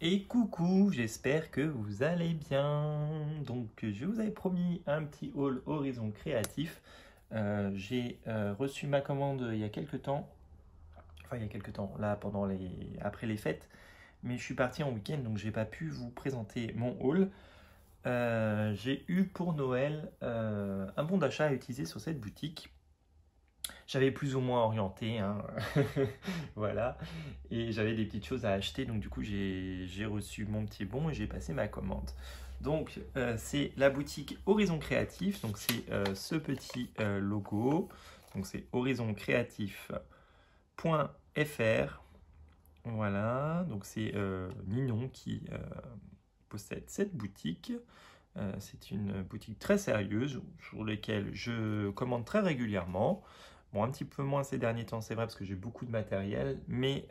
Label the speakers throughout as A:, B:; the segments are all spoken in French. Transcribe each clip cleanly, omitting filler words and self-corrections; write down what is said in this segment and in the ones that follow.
A: Et coucou, j'espère que vous allez bien. Donc, je vous avais promis un petit haul Horizon Créatif. J'ai reçu ma commande il y a quelques temps. Enfin, il y a quelques temps, là, après les fêtes. Mais je suis parti en week-end, donc j'ai pas pu vous présenter mon haul. J'ai eu pour Noël un bon d'achat à utiliser sur cette boutique. J'avais plus ou moins orienté, hein. Voilà, et j'avais des petites choses à acheter, donc du coup j'ai reçu mon petit bon et j'ai passé ma commande. Donc c'est la boutique Horizon Créatif, donc c'est ce petit logo, donc c'est horizoncreatif.fr. Voilà, donc c'est Ninon qui possède cette boutique. C'est une boutique très sérieuse sur laquelle je commande très régulièrement. Bon, un petit peu moins ces derniers temps, c'est vrai, parce que j'ai beaucoup de matériel, mais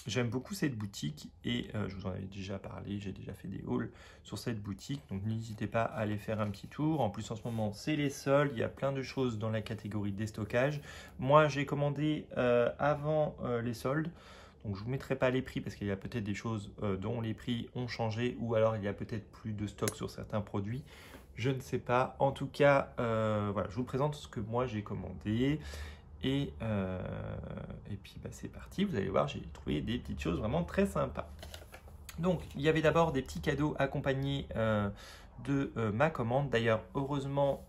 A: j'aime beaucoup cette boutique et je vous en avais déjà parlé, j'ai déjà fait des hauls sur cette boutique, donc n'hésitez pas à aller faire un petit tour. En plus, en ce moment, c'est les soldes, il y a plein de choses dans la catégorie déstockage. Moi, j'ai commandé avant les soldes. Donc je ne vous mettrai pas les prix parce qu'il y a peut-être des choses dont les prix ont changé ou alors il y a peut-être plus de stock sur certains produits. Je ne sais pas. En tout cas, voilà, je vous présente ce que moi j'ai commandé. Et puis bah, c'est parti, vous allez voir, j'ai trouvé des petites choses vraiment très sympas. Donc il y avait d'abord des petits cadeaux accompagnés de ma commande. D'ailleurs, heureusement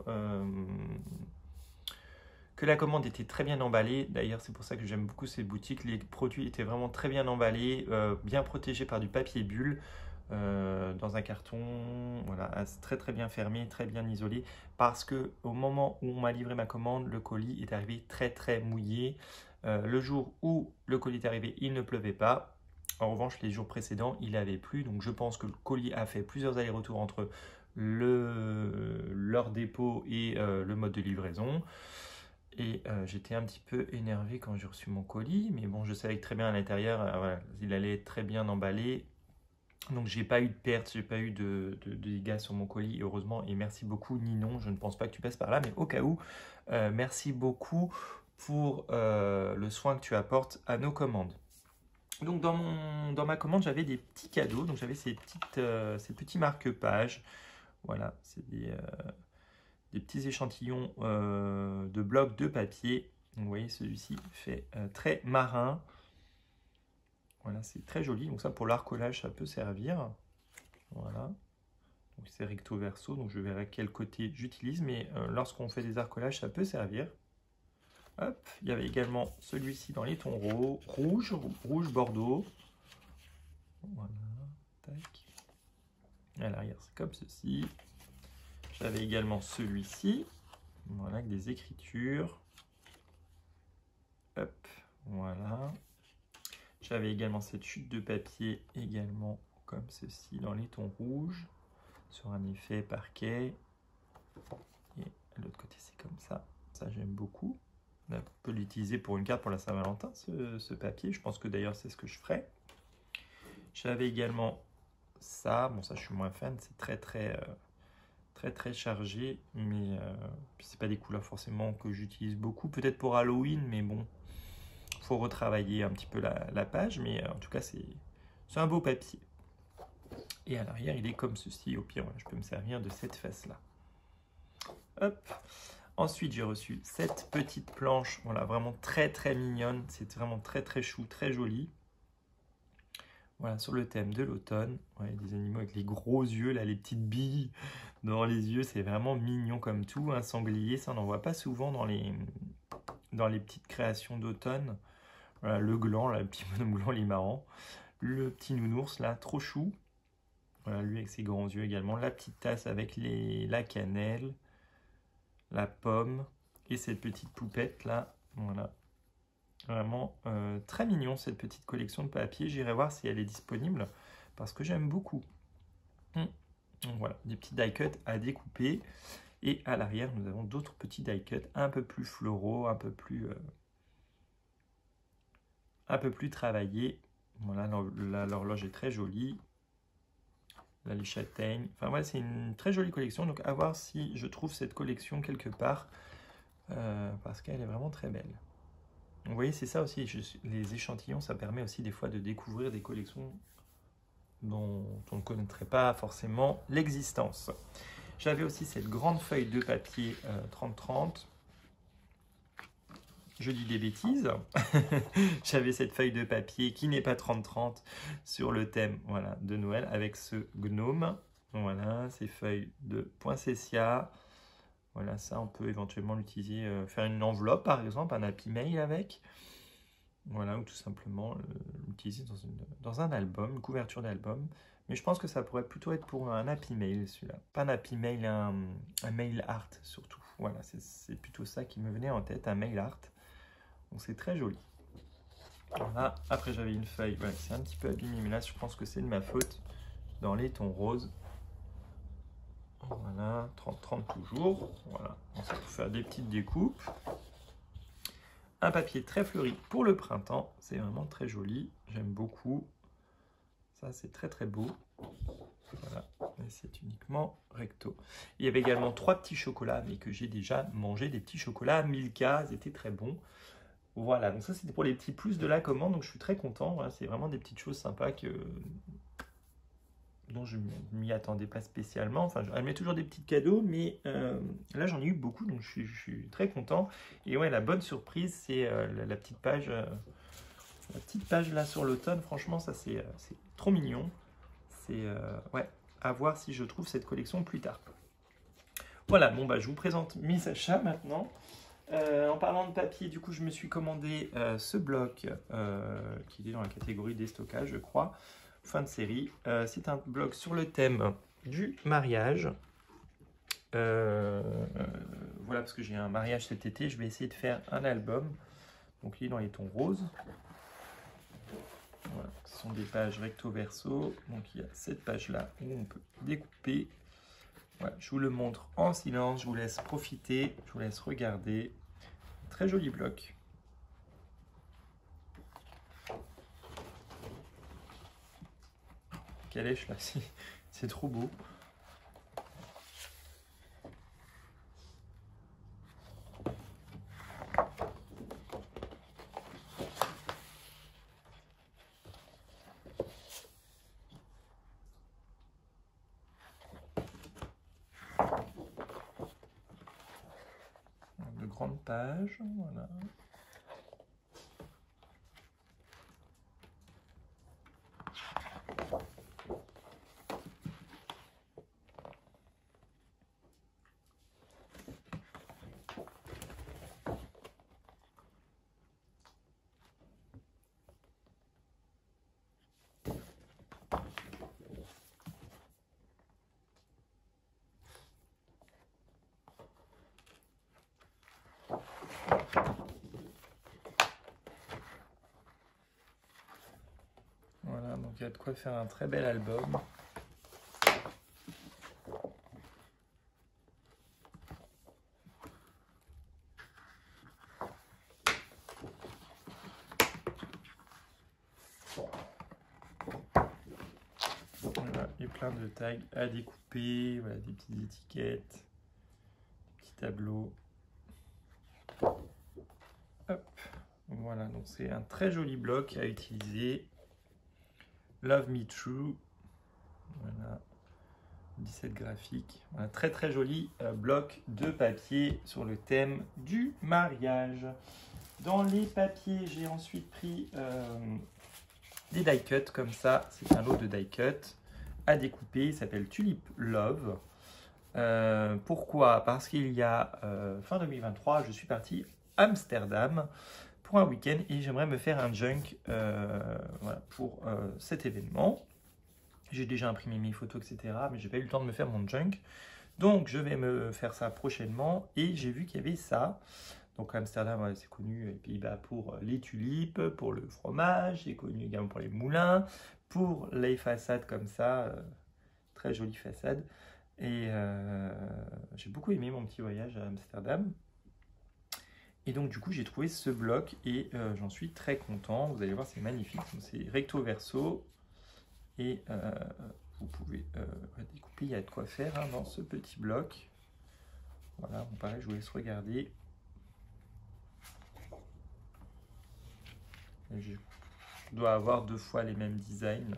A: que la commande était très bien emballée. D'ailleurs, c'est pour ça que j'aime beaucoup ces boutiques. Les produits étaient vraiment très bien emballés, bien protégés par du papier bulle, dans un carton, voilà, très très bien fermé, très bien isolé. Parce que au moment où on m'a livré ma commande, le colis est arrivé très très mouillé. Le jour où le colis est arrivé, il ne pleuvait pas. En revanche, les jours précédents, il avait plu. Donc, je pense que le colis a fait plusieurs allers-retours entre leur dépôt et le mode de livraison. Et j'étais un petit peu énervé quand j'ai reçu mon colis, mais bon, je savais que très bien à l'intérieur, voilà, il allait être très bien emballé. Donc j'ai pas eu de perte, j'ai pas eu de dégâts sur mon colis, heureusement. Et merci beaucoup Ninon, je ne pense pas que tu passes par là, mais au cas où, merci beaucoup pour le soin que tu apportes à nos commandes. Donc dans ma commande, j'avais des petits cadeaux, donc j'avais ces petits marque-pages. Voilà, c'est des petits échantillons de blocs de papier. Donc, vous voyez, celui-ci fait très marin. Voilà, c'est très joli. Donc ça, pour l'arcolage, ça peut servir. Voilà. Donc c'est recto verso, donc je verrai quel côté j'utilise, mais lorsqu'on fait des arcolages, ça peut servir. Hop, il y avait également celui-ci dans les tons rouge bordeaux. Voilà, tac. À l'arrière, c'est comme ceci. J'avais également celui-ci, voilà, avec des écritures. Hop, voilà. J'avais également cette chute de papier, également comme ceci, dans les tons rouges, sur un effet parquet. Et à l'autre côté, c'est comme ça. Ça, j'aime beaucoup. On peut l'utiliser pour une carte pour la Saint-Valentin, ce papier. Je pense que d'ailleurs, c'est ce que je ferai. J'avais également ça. Bon, ça, je suis moins fan. C'est très chargé. Mais c'est pas des couleurs forcément que j'utilise beaucoup. Peut-être pour Halloween, mais bon, faut retravailler un petit peu la page. Mais en tout cas, c'est un beau papier. Et à l'arrière, il est comme ceci. Au pire, voilà, je peux me servir de cette face-là. Hop. Ensuite, j'ai reçu cette petite planche, voilà, vraiment très mignonne. C'est vraiment très chou, très joli. Voilà, sur le thème de l'automne. Ouais, des animaux avec les gros yeux, là, les petites billes dans les yeux. C'est vraiment mignon comme tout. Un sanglier, ça, on n'en voit pas souvent dans les petites créations d'automne. Voilà, le gland, là, le petit bonhomme gland, il est marrant. Le petit nounours, là, trop chou. Voilà, lui avec ses grands yeux également. La petite tasse avec la cannelle, la pomme et cette petite poupette là. Voilà. Vraiment très mignon cette petite collection de papier. J'irai voir si elle est disponible parce que j'aime beaucoup. Donc voilà, des petits die cuts à découper. Et à l'arrière, nous avons d'autres petits die cuts un peu plus floraux, un peu plus travaillés. Voilà, l'horloge est très jolie. Là, les châtaignes. Enfin, voilà, c'est une très jolie collection. Donc, à voir si je trouve cette collection quelque part. Parce qu'elle est vraiment très belle. Donc, vous voyez, c'est ça aussi. Les échantillons, ça permet aussi des fois de découvrir des collections dont on ne connaîtrait pas forcément l'existence. J'avais aussi cette grande feuille de papier 30-30. Je dis des bêtises. J'avais cette feuille de papier qui n'est pas 30-30 sur le thème voilà, de Noël avec ce gnome. Voilà, ces feuilles de poinsettia. Voilà, ça on peut éventuellement l'utiliser, faire une enveloppe par exemple, un happy mail avec. Voilà, ou tout simplement l'utiliser dans un album, une couverture d'album. Mais je pense que ça pourrait plutôt être pour un happy mail celui-là. Pas un happy mail, un mail art surtout. Voilà, c'est plutôt ça qui me venait en tête, un mail art. Donc c'est très joli. Voilà. Après j'avais une feuille, voilà, c'est un petit peu abîmé, mais là je pense que c'est de ma faute, dans les tons roses. Voilà, 30-30 toujours. Voilà, donc ça peut faire des petites découpes. Un papier très fleuri pour le printemps, c'est vraiment très joli, j'aime beaucoup. Ça c'est très très beau. Voilà, et c'est uniquement recto. Il y avait également 3 petits chocolats, mais que j'ai déjà mangé, des petits chocolats Milka, ils étaient très bons. Voilà, donc ça c'était pour les petits plus de la commande, donc je suis très content. Voilà, c'est vraiment des petites choses sympas dont je ne m'y attendais pas spécialement. Enfin, elle met toujours des petits cadeaux, mais là j'en ai eu beaucoup, donc je suis très content. Et ouais, la bonne surprise, c'est la petite page là sur l'automne. Franchement, ça c'est trop mignon. C'est ouais, à voir si je trouve cette collection plus tard. Voilà, bon bah je vous présente mes achats maintenant. En parlant de papier, du coup, je me suis commandé ce bloc qui est dans la catégorie des stockages, je crois. Fin de série. C'est un bloc sur le thème du mariage. Voilà, parce que j'ai un mariage cet été, je vais essayer de faire un album. Donc, il est dans les tons roses. Voilà, ce sont des pages recto-verso. Donc, il y a cette page-là où on peut découper. Voilà, je vous le montre en silence, je vous laisse profiter, je vous laisse regarder. Très joli bloc. Calèche là, c'est trop beau. De grandes pages, voilà. Voilà, donc il y a de quoi faire un très bel album. Voilà, et plein de tags à découper, voilà, des petites étiquettes, des petits tableaux. Hop, voilà, donc c'est un très joli bloc à utiliser. Love Me True, voilà, 17 graphiques, voilà, très très joli bloc de papier sur le thème du mariage. Dans les papiers, j'ai ensuite pris des die cuts comme ça, c'est un lot de die cuts à découper, il s'appelle Tulip Love. Pourquoi? Parce qu'il y a fin 2023, je suis parti à Amsterdam pour un week-end et j'aimerais me faire un junk voilà, pour cet événement. J'ai déjà imprimé mes photos, etc. Mais j'ai pas eu le temps de me faire mon junk. Donc je vais me faire ça prochainement et j'ai vu qu'il y avait ça. Donc Amsterdam, ouais, c'est connu et Pays-Bas pour les tulipes, pour le fromage, c'est connu également pour les moulins, pour les façades comme ça, très jolies façades. Et j'ai beaucoup aimé mon petit voyage à Amsterdam. Et donc du coup j'ai trouvé ce bloc et j'en suis très content. Vous allez voir, c'est magnifique. C'est recto verso et vous pouvez découper. Il y a de quoi faire hein, dans ce petit bloc. Voilà, bon, pareil, je vous laisse regarder. Je dois avoir 2 fois les mêmes designs.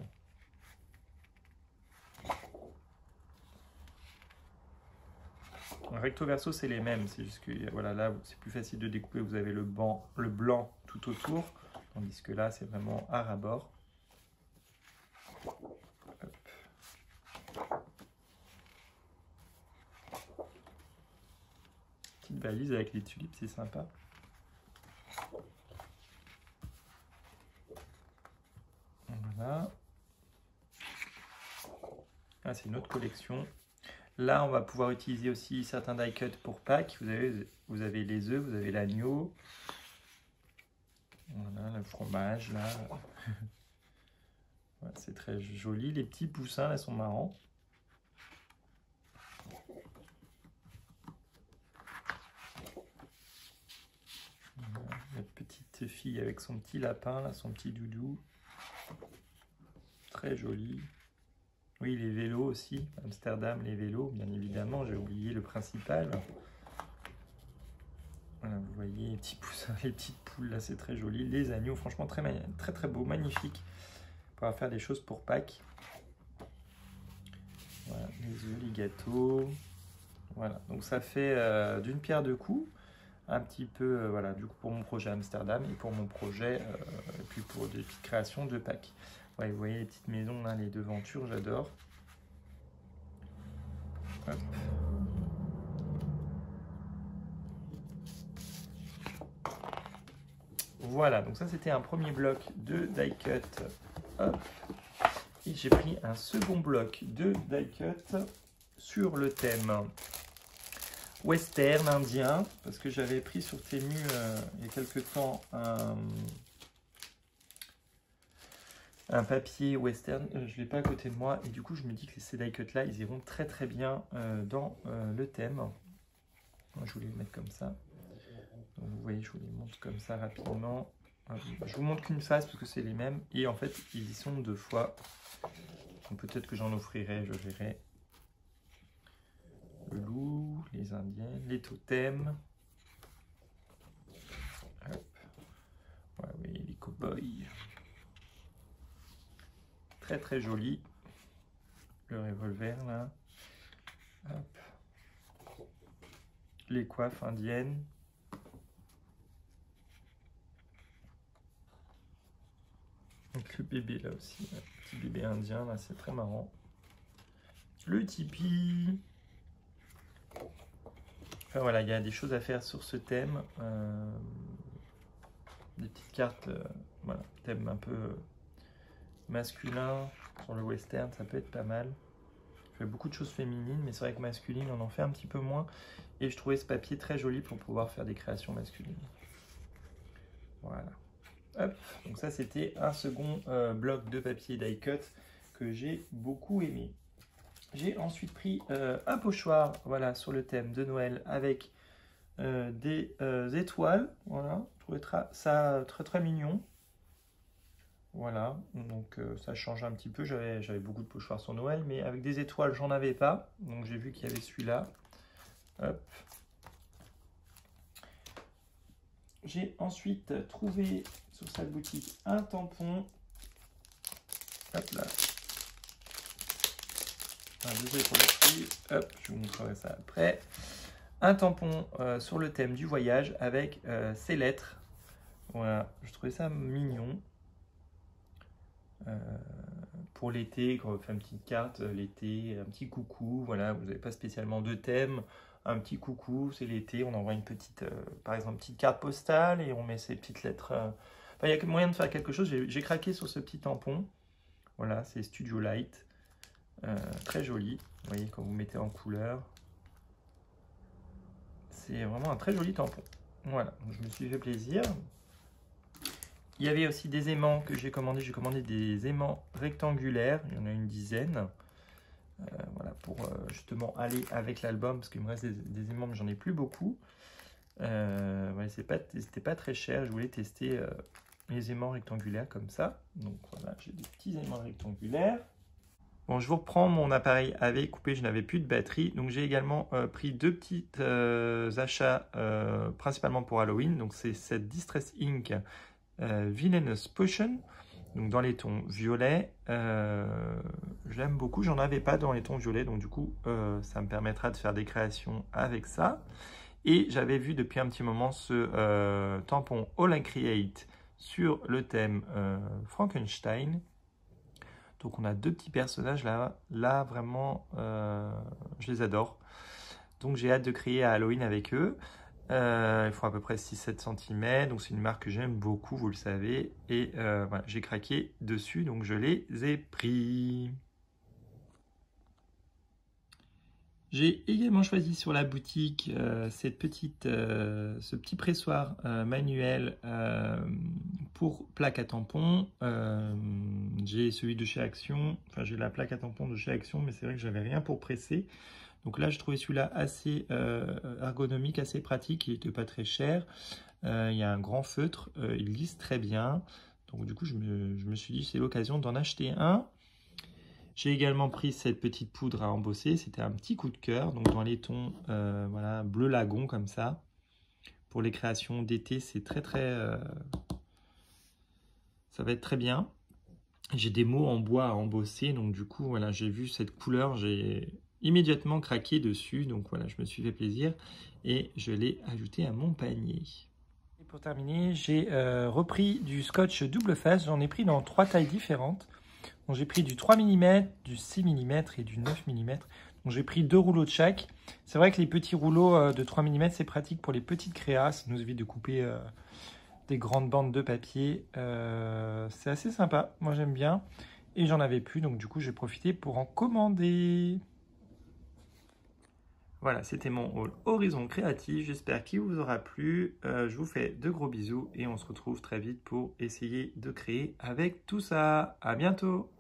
A: Recto verso, c'est les mêmes, c'est juste que voilà, là c'est plus facile de découper, vous avez le blanc tout autour, tandis que là c'est vraiment à ras-bord. Petite valise avec les tulipes, c'est sympa. Voilà. Ah, c'est une autre collection. Là, on va pouvoir utiliser aussi certains die cuts pour Pâques. Vous avez les œufs, vous avez l'agneau. Voilà, le fromage, là. Ouais, c'est très joli. Les petits poussins, là, sont marrants. Voilà, la petite fille avec son petit lapin, là, son petit doudou. Très joli. Oui, les vélos aussi, Amsterdam, les vélos, bien évidemment, j'ai oublié le principal. Voilà, vous voyez les petits poussins, les petites poules, là, c'est très joli. Les agneaux, franchement, très beau, magnifique. On va faire des choses pour Pâques. Voilà, les œufs, les gâteaux. Voilà, donc ça fait d'une pierre deux coups. Un petit peu, voilà, du coup, pour mon projet Amsterdam et pour mon projet, et puis pour des petites créations de Pâques. Ouais, vous voyez les petites maisons, là, les devantures, j'adore. Voilà, donc ça c'était un premier bloc de die cut. Hop. Et j'ai pris un second bloc de die cut sur le thème western indien, parce que j'avais pris sur Temu il y a quelques temps un papier western, je ne l'ai pas à côté de moi, et du coup je me dis que ces die cuts là, ils iront très bien dans le thème. Moi, je voulais les mettre comme ça. Donc, vous voyez, je vous les montre comme ça rapidement. Je vous montre qu'une face parce que c'est les mêmes, et en fait ils y sont deux fois. Peut-être que j'en offrirai, je verrai. Le loup, les indiens, les totems. Hop. Ouais, oui, les cow-boys. Très joli. Le revolver là. Hop. Les coiffes indiennes. Donc le bébé là aussi, le petit bébé indien là, c'est très marrant. Le tipi. Enfin voilà, il y a des choses à faire sur ce thème. Des petites cartes, voilà, thème un peu masculin sur le western, ça peut être pas mal. Je fais beaucoup de choses féminines, mais c'est vrai que masculine, on en fait un petit peu moins. Et je trouvais ce papier très joli pour pouvoir faire des créations masculines. Voilà. Hop, donc ça c'était un second bloc de papier die cut que j'ai beaucoup aimé. J'ai ensuite pris un pochoir, voilà, sur le thème de Noël avec des étoiles. Voilà, je trouvais ça très mignon. Voilà, donc ça change un petit peu. J'avais beaucoup de pochoirs sur Noël, mais avec des étoiles, j'en avais pas. Donc j'ai vu qu'il y avait celui-là. Hop. J'ai ensuite trouvé sur cette boutique un tampon. Hop là. Désolé pour le prix. Hop, je vous montrerai ça après. Un tampon sur le thème du voyage avec ces lettres. Voilà, je trouvais ça mignon. Pour l'été, quand on fait une petite carte, l'été, un petit coucou. Voilà, vous n'avez pas spécialement de thème. Un petit coucou, c'est l'été, on envoie une petite, par exemple, petite carte postale et on met ces petites lettres. Enfin, il y a moyen de faire quelque chose. J'ai craqué sur ce petit tampon. Voilà, c'est Studio Light. Très joli. Vous voyez, quand vous mettez en couleur. C'est vraiment un très joli tampon. Voilà, donc je me suis fait plaisir. Il y avait aussi des aimants que j'ai commandé. J'ai commandé des aimants rectangulaires. Il y en a une dizaine. Voilà, pour justement aller avec l'album, parce qu'il me reste des aimants, mais j'en ai plus beaucoup. Voilà, c'était pas très cher. Je voulais tester les aimants rectangulaires comme ça. Donc voilà, j'ai des petits aimants rectangulaires. Bon, je vous reprends mon appareil avait coupé, je n'avais plus de batterie. Donc j'ai également pris deux petits achats, principalement pour Halloween. Donc c'est cette Distress Ink Villainous Potion. Donc dans les tons violets, j'aime beaucoup. J'en avais pas dans les tons violets, donc du coup, ça me permettra de faire des créations avec ça. Et j'avais vu depuis un petit moment ce tampon All I Create sur le thème Frankenstein. Donc on a deux petits personnages là vraiment, je les adore. Donc j'ai hâte de créer à Halloween avec eux. Ils font à peu près 6-7 cm, donc c'est une marque que j'aime beaucoup, vous le savez. Et voilà, j'ai craqué dessus, donc je les ai pris. J'ai également choisi sur la boutique ce petit pressoir manuel pour plaque à tampons. J'ai celui de chez Action, enfin j'ai la plaque à tampons de chez Action, mais c'est vrai que j'avais rien pour presser. Donc là, je trouvais celui-là assez ergonomique, assez pratique. Il n'était pas très cher. Il y a un grand feutre, il lisse très bien. Donc du coup, je me suis dit c'est l'occasion d'en acheter un. J'ai également pris cette petite poudre à embosser. C'était un petit coup de cœur. Donc dans les tons voilà, bleu lagon comme ça. Pour les créations d'été, c'est ça va être très bien. J'ai des mots en bois à embosser. Donc du coup, voilà, j'ai vu cette couleur. J'ai immédiatement craqué dessus. Donc voilà, je me suis fait plaisir. Et je l'ai ajouté à mon panier. Et pour terminer, j'ai repris du scotch double face. J'en ai pris dans 3 tailles différentes. Donc j'ai pris du 3 mm, du 6 mm et du 9 mm. Donc j'ai pris 2 rouleaux de chaque. C'est vrai que les petits rouleaux de 3 mm, c'est pratique pour les petites créas. Ça nous évite de couper des grandes bandes de papier. C'est assez sympa, moi j'aime bien. Et j'en avais plus, donc du coup j'ai profité pour en commander. Voilà, c'était mon haul Horizon Créatif. J'espère qu'il vous aura plu. Je vous fais de gros bisous et on se retrouve très vite pour essayer de créer avec tout ça. À bientôt!